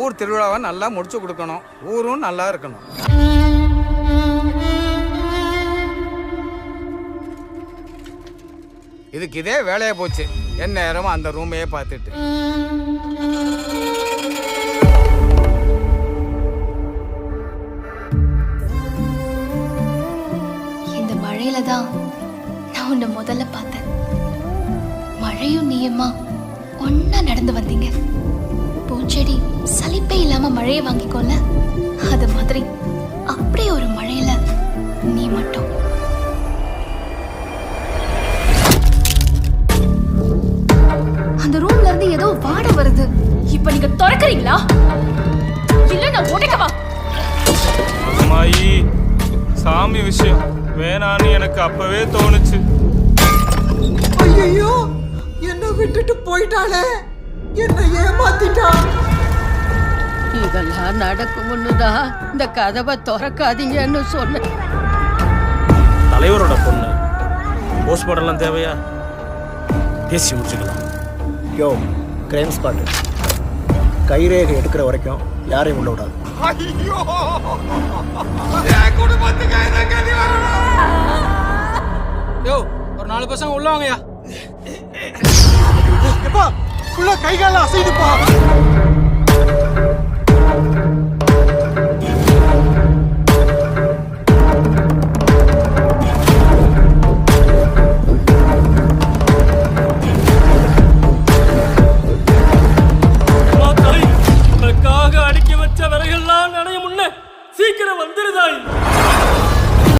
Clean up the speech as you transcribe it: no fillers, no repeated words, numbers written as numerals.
ஊர் திருவிழாவை நல்லா முடிச்சு கொடுக்கணும், ஊரும் நல்லா இருக்கணும். இதுக்கு இதே வேலையா போச்சு, என்ன நேரமும் அந்த ரூமையே பார்த்துட்டு. இந்த மழையில தான் நான் உன்னை முதல்ல பார்த்தேன். மழையும் நீயுமா ஒன்னா நடந்து வந்தீங்க. பூச்செடி சலிப்பே இல்லாம மழையை வாங்கிக்கோல, அது மாதிரி அப்படியே ஒரு மழையில நீ மட்டும். அந்த ரூம்ல இருந்து ஏதோ வாடை வருது. இப்ப நீங்க திறக்கறீங்களா இல்ல நான் உடைக்கவா? அம்மாயி, சாமி விஷயம் வேணான்னு எனக்கு அப்பவே தோணுச்சு. ஐயோ, என்ன விட்டுட்டு போயிட்டாளே, என்ன ஏமாத்திட்டா. இதெல்லாம் நடக்கும் முன்னுதான் இந்த கதவை திறக்காதீங்கன்னு சொன்னேன். தலைவரோட பொண்ணு, போஸ்ட்மார்ட்டம்லாம் தேவையா? பேசி முடிச்சுக்கலாம். யோ, கிரைம் ஸ்பாட் கைரேகை எடுக்கிற வரைக்கும் யாரையும் உள்ள விடாது. ஐயோ, என் குடும்பத்துக்கு என்ன கதி வரணும்? யோ, ஒரு 4 பசங்க உள்ள வாங்கயா. எப்பா, உள்ள கை கால அசைதுப்பா.